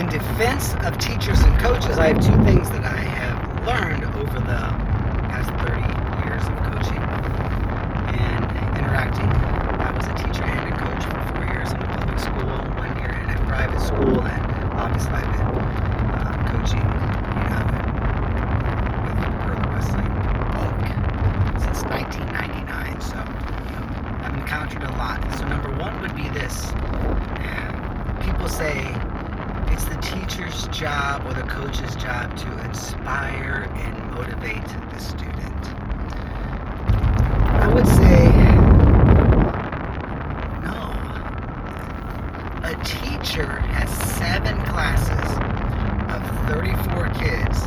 In defense of teachers and coaches, I have two things that I have learned over the past 30 years of coaching and interacting. I was a teacher and a coach for 4 years in a public school, 1 year in a private school, and obviously I've been coaching, with Purler Wrestling since 1999. So I've encountered a lot. So number one would be this. People say it's the teacher's job or the coach's job to inspire and motivate the student. I would say no. A teacher has 7 classes of 34 kids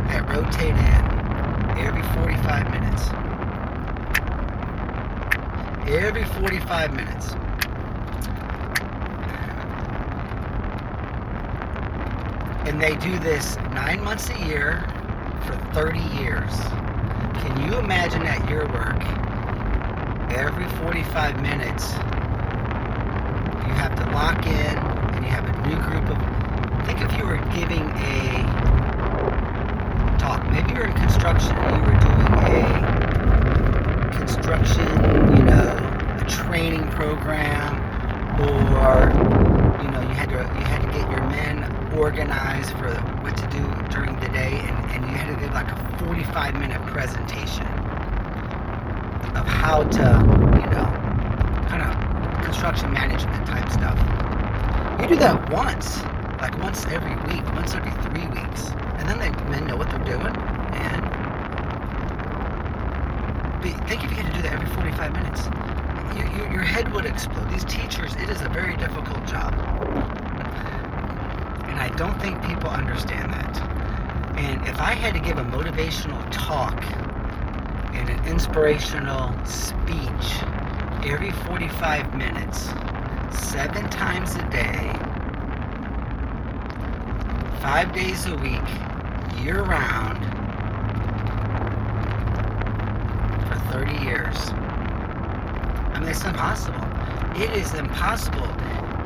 that rotate in every 45 minutes. Every 45 minutes. And they do this 9 months a year for 30 years. Can you imagine at your work, every 45 minutes, you have to lock in and you have a new group of, think if you were giving a talk, maybe you're in construction and you were doing a construction, a training program, or, you had to get your men organized for what to do during the day, and you had to give like a 45-minute presentation of how to, kind of construction management type stuff. You do that once every week, once every 3 weeks, and then the men know what they're doing. And think if you had to do that every 45 minutes, your head would explode. These teachers, it is a very difficult job. And I don't think people understand that. And if I had to give a motivational talk and an inspirational speech every 45 minutes, 7 times a day, 5 days a week, year round, for 30 years, it's impossible. It is impossible.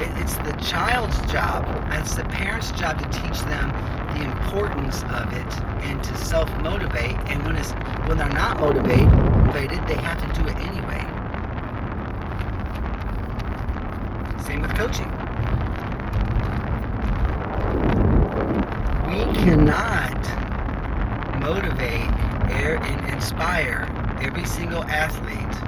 It's the child's job, it's the parent's job to teach them the importance of it and to self-motivate. And when they're not motivated, they have to do it anyway. Same with coaching. We cannot motivate and inspire every single athlete,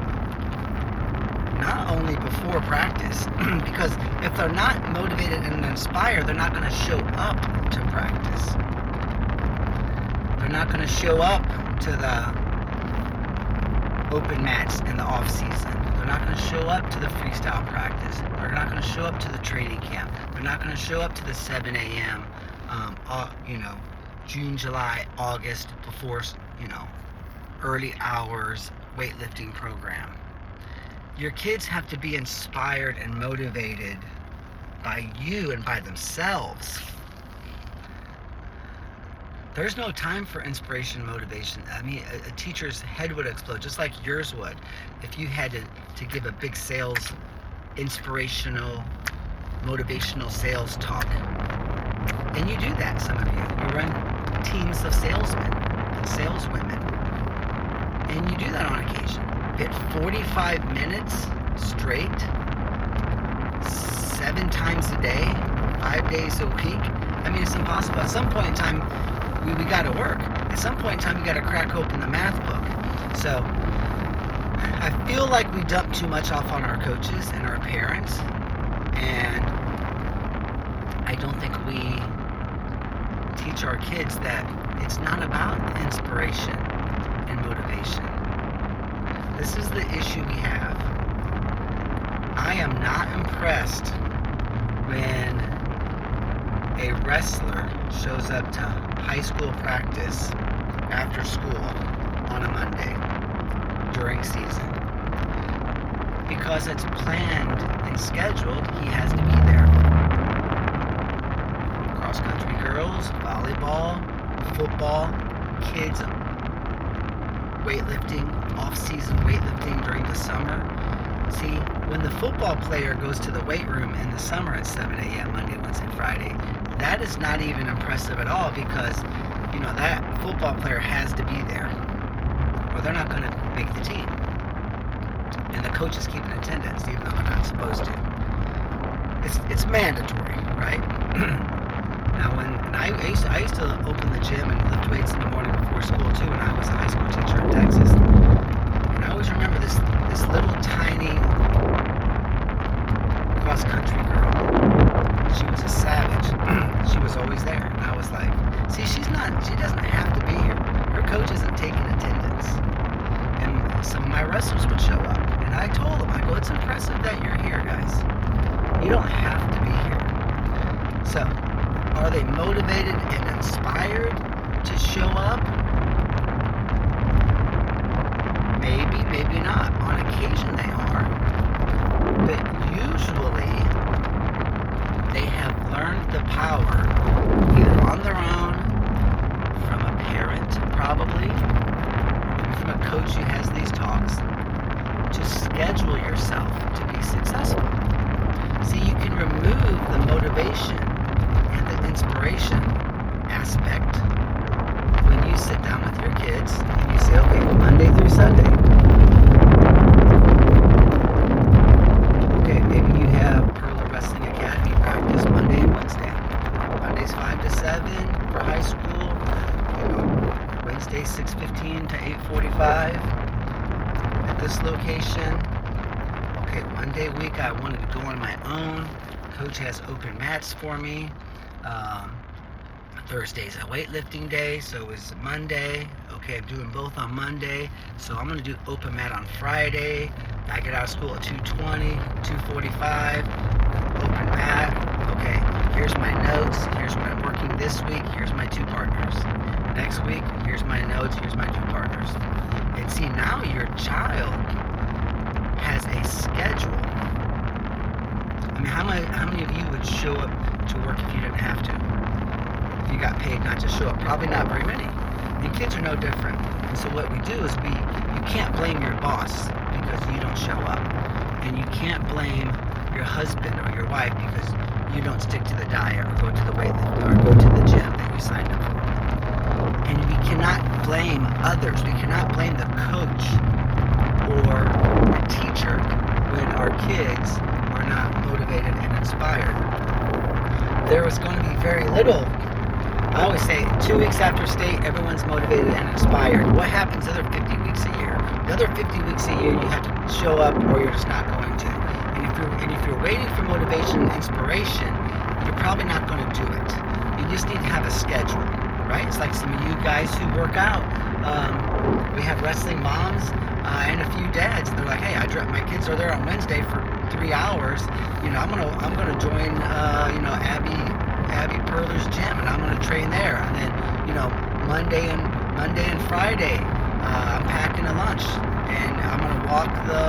not only before practice, because if they're not motivated and inspired, they're not going to show up to practice. They're not going to show up to the open mats in the off season. They're not going to show up to the freestyle practice. They're not going to show up to the training camp. They're not going to show up to the 7 a.m. June, July, August, before early hours weightlifting program. Your kids have to be inspired and motivated by you and by themselves. There's no time for inspiration and motivation. A teacher's head would explode, just like yours would, if you had to give a big sales, inspirational, motivational sales talk. And you do that, some of you. You run teams of salesmen and saleswomen. And you do that on occasion. Get 45 minutes straight, 7 times a day, 5 days a week. It's impossible. At some point in time, we got to work. At some point in time, you got to crack open the math book. So I feel like we dump too much off on our coaches and our parents, and I don't think we teach our kids that it's not about inspiration and motivation. This is the issue we have. I am not impressed when a wrestler shows up to high school practice after school on a Monday during season. Because it's planned and scheduled, he has to be there. Cross-country girls, volleyball, football, kids, weightlifting, off-season weightlifting during the summer. See, when the football player goes to the weight room in the summer at 7 a.m. Monday, Wednesday, Friday, that is not even impressive at all because, that football player has to be there or they're not going to make the team. And the coach is keeping attendance even though they're not supposed to. It's mandatory, right? Now, I used to open the gym and lift weights in the morning before school too, when I was a high school teacher in Texas. And I always remember this little tiny cross country girl. She was a savage. She was always there, and I was like, see, she doesn't have to be here. Her coach isn't taking attendance. And some of my wrestlers would show up, and I told them, I go, it's impressive that you're here, guys. You don't have to be here. So, are they motivated and inspired to show up? Maybe, maybe not. On occasion they are. But usually they have learned the power either on their own, from a parent probably, from a coach who has these talks, to schedule yourself to be successful. See, you can remove the motivation and the inspiration aspect when you sit down with your kids and you say, okay, Monday through Sunday. Okay, maybe you have Purler Wrestling Academy practice Monday and Wednesday. Mondays 5 to 7 for high school. Wednesday 6:15 to 8:45 at this location. Okay, one day a week I wanted to go on my own. Coach has open mats for me. Thursday's a weightlifting day, so is Monday. Okay, I'm doing both on Monday, so I'm going to do open mat on Friday. I get out of school at 2:20, 2:45, open mat. Okay, here's my notes. Here's what I'm working this week. Here's my 2 partners. Next week, here's my notes. Here's my 2 partners. And see, now your child has a schedule. I mean, how many of you would show up to work if you didn't have to? If you got paid not to show up? Probably not very many. And kids are no different. And so what we do is you can't blame your boss because you don't show up. And you can't blame your husband or your wife because you don't stick to the diet or go to the weightlifting or go to the gym that you signed up for. And we cannot blame others. We cannot blame the coach or the teacher when our kids are not motivated and inspired. There was going to be very little. I always say 2 weeks after state, everyone's motivated and inspired. What happens the other 50 weeks a year? The other 50 weeks a year, you have to show up or you're just not going to. And if you're waiting for motivation and inspiration, you're probably not going to do it. You just need to have a schedule, right? It's like some of you guys who work out. We have wrestling moms and a few dads. They're like, hey, my kids are there on Wednesday for 3 hours. I'm gonna join Abby Purler's gym and I'm gonna train there. And then Monday and Friday I'm packing a lunch and I'm gonna walk the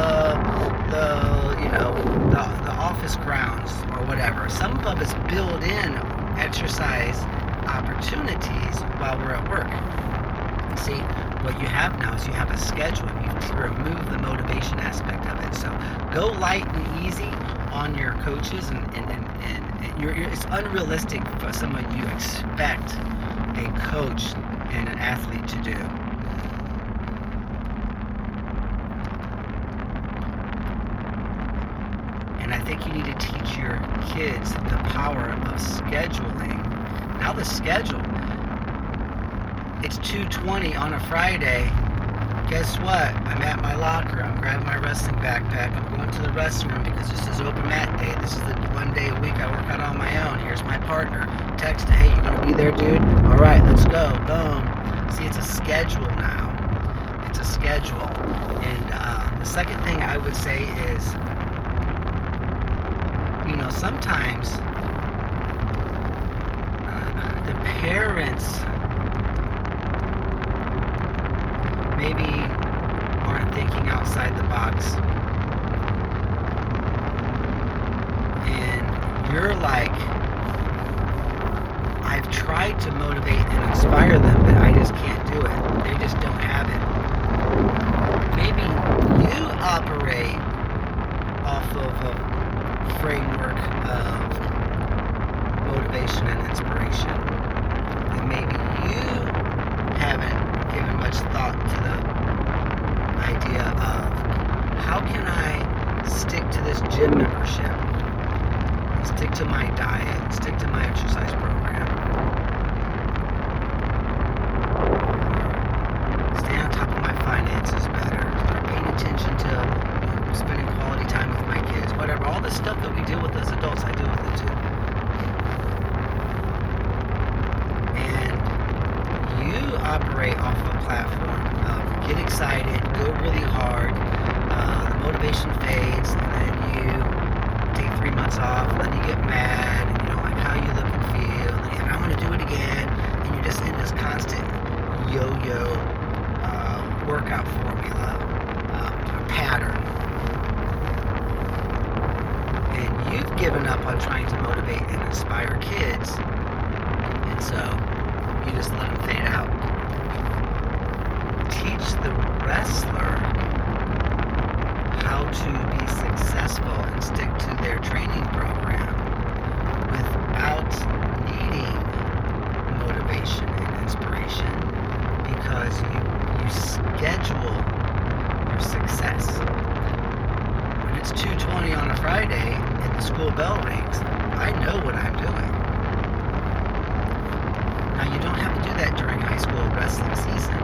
office grounds or whatever. Some of us build in exercise opportunities while we're at work. See, what you have now is you have a schedule and you remove the motivation aspect of it. So go light and easy on your coaches and it's unrealistic for someone you expect a coach and an athlete to do. And I think you need to teach your kids the power of scheduling. Now the schedule, it's 2:20 on a Friday. Guess what? I'm at my locker. I'm grabbing my wrestling backpack. I'm going to the restroom because this is open mat day. This is the one day a week I work out on my own. Here's my partner. Text, hey, you gonna be there, dude? All right, let's go. Boom. See, it's a schedule now. It's a schedule. And the second thing I would say is, sometimes the parents maybe aren't thinking outside the box. And you're like, I've tried to motivate and inspire them, but I just can't do it. They just don't have it. Maybe you operate off of a framework of motivation and inspiration. And maybe you haven't given much thought to the idea of how can I stick to this gym membership, stick to my diet, stick to my exercise program, or stay on top of my finances better, start paying attention to spending quality time with my kids, whatever. All the stuff that we deal with as adults, I deal with it too. And you operate off of a platform of get excited, go really hard, the motivation fades, and then you take 3 months off, and then you get mad, and you don't like how you look and feel, and I want to do it again, and you're just in this constant yo-yo workout formula, pattern. And you've given up on trying to motivate and inspire kids, and so you just let them fade out. Teach the wrestler how to be successful and stick to their training program without needing motivation and inspiration, because you schedule your success. When it's 2:20 on a Friday and the school bell rings, I know what I'm doing. Now, you don't have to do that during high school wrestling season,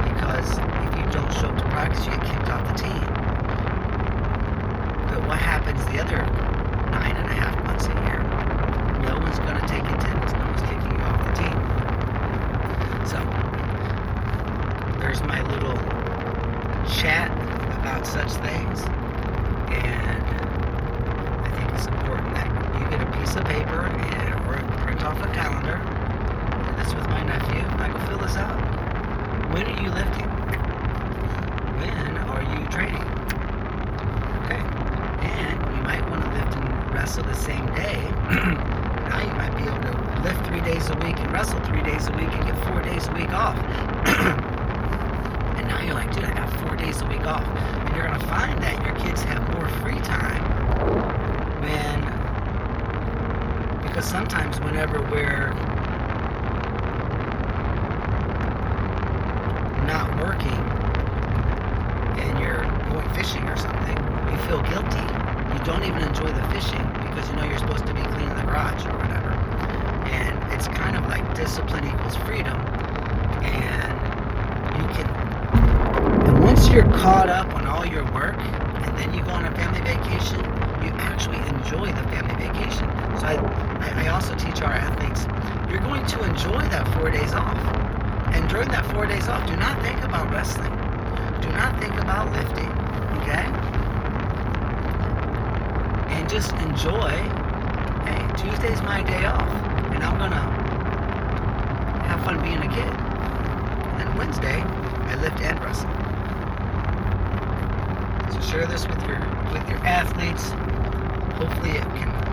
because if you don't show up to practice, you get kicked off the team. But what happens the other 9.5 months a year? No one's going to take attendance. No one's kicking you off the team. So, there's my little chat about such things. And I think it's important that you get a piece of paper or print off a calendar. This with my nephew. I go fill this out. When are you lifting? When are you training? Okay. And you might want to lift and wrestle the same day. Now you might be able to lift 3 days a week and wrestle 3 days a week and get 4 days a week off. And now you're like, dude, I got 4 days a week off. And you're going to find that your kids have more free time because sometimes whenever we're not working and you're going fishing or something, you feel guilty. You don't even enjoy the fishing because you know you're supposed to be cleaning the garage or whatever. And it's kind of like discipline equals freedom. And once you're caught up on all your work and then you go on a family vacation, you actually enjoy the family vacation. So I also teach our athletes, you're going to enjoy that 4 days off. And during that 4 days off, do not think about wrestling. Do not think about lifting, okay? And just enjoy, hey, Tuesday's my day off, and I'm gonna have fun being a kid. And then Wednesday, I lift and wrestle. So share this with your athletes. Hopefully it can